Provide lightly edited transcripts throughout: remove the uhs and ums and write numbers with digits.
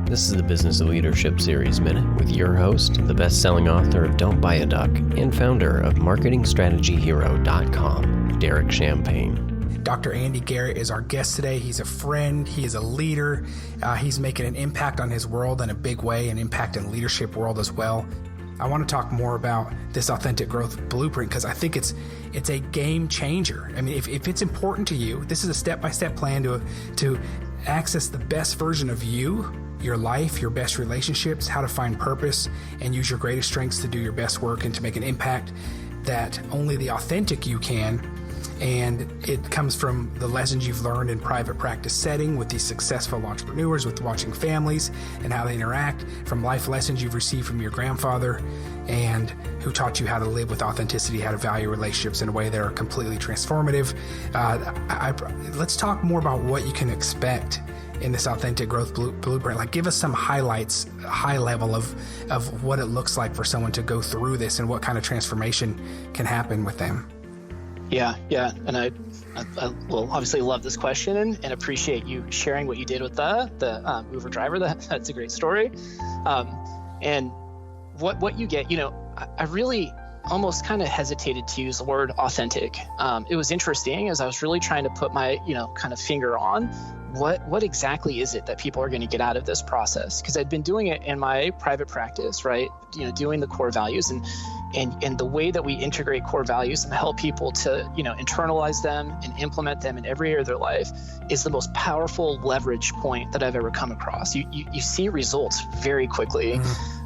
This is the Business of Leadership Series Minute with your host, the best-selling author of Don't Buy a Duck and founder of MarketingStrategyHero.com, Derek Champagne. Dr. Andy Garrett is our guest today. He's a friend. He is a leader. He's making an impact on his world in a big way, an impact in the leadership world as well. I want to talk more about this authentic growth blueprint because I think it's a game changer. I mean, if it's important to you, this is a step-by-step plan to access the best version of you, your life, your best relationships, how to find purpose, and use your greatest strengths to do your best work and to make an impact that only the authentic you can. And it comes from the lessons you've learned in private practice setting with these successful entrepreneurs, with watching families and how they interact, from life lessons you've received from your grandfather and who taught you how to live with authenticity, how to value relationships in a way that are completely transformative. Let's talk more about what you can expect in this authentic growth blueprint. Like, give us some highlights, high level of what it looks like for someone to go through this and what kind of transformation can happen with them. Yeah. And I will obviously love this question and appreciate you sharing what you did with the Uber driver. That's a great story. And what you get, I really almost kind of hesitated to use the word authentic. It was interesting as I was really trying to put my, kind of finger on what exactly is it that people are going to get out of this process? Because I'd been doing it in my private practice, right? Doing the core values and the way that we integrate core values and help people to, internalize them and implement them in every area of their life is the most powerful leverage point that I've ever come across. You see results very quickly.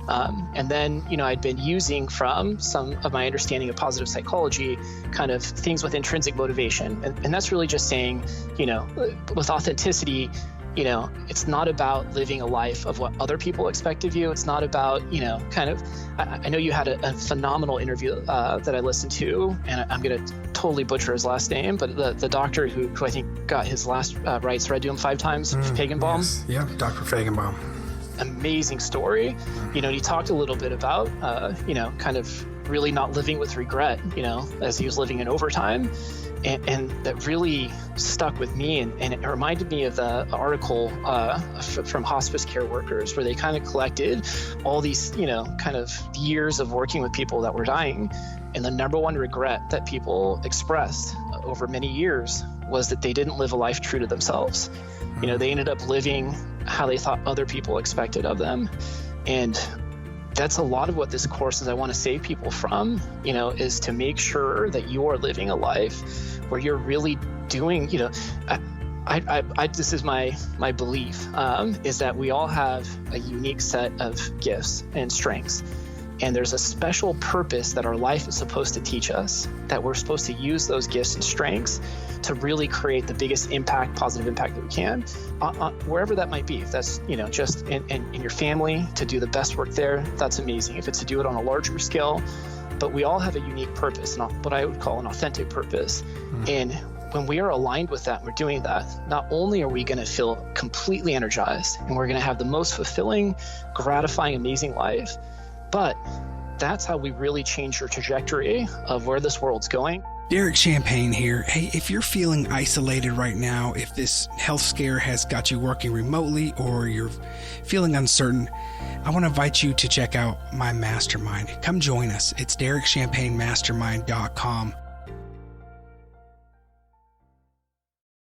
And then, I'd been using from some of my understanding of positive psychology, kind of things with intrinsic motivation. And that's really just saying, with authenticity, it's not about living a life of what other people expect of you. It's not about, I know you had a phenomenal interview that I listened to, and I'm going to totally butcher his last name, but the doctor who I think got his last rights read to him 5 times, Feigenbaum. Yes. Yeah, Dr. Feigenbaum. Amazing story. He talked a little bit about, kind of really not living with regret, as he was living in overtime. And that really stuck with me. And it reminded me of the article from hospice care workers, where they kind of collected all these, kind of years of working with people that were dying. And the number one regret that people expressed over many years was that they didn't live a life true to themselves. They ended up living how they thought other people expected of them. And that's a lot of what this course is I want to save people from, is to make sure that you are living a life where you're really doing, this is my belief, is that we all have a unique set of gifts and strengths. And there's a special purpose that our life is supposed to teach us, that we're supposed to use those gifts and strengths to really create the biggest positive impact that we can, wherever that might be. If that's, just in your family, to do the best work there, that's amazing. If it's to do it on a larger scale, but we all have a unique purpose, what I would call an authentic purpose. And when we are aligned with that, we're doing that, not only are we going to feel completely energized and we're going to have the most fulfilling, gratifying, amazing life, but that's how we really change your trajectory of where this world's going. Derek Champagne here. Hey, if you're feeling isolated right now, if this health scare has got you working remotely or you're feeling uncertain, I want to invite you to check out my mastermind. Come join us. It's DerekChampagneMastermind.com.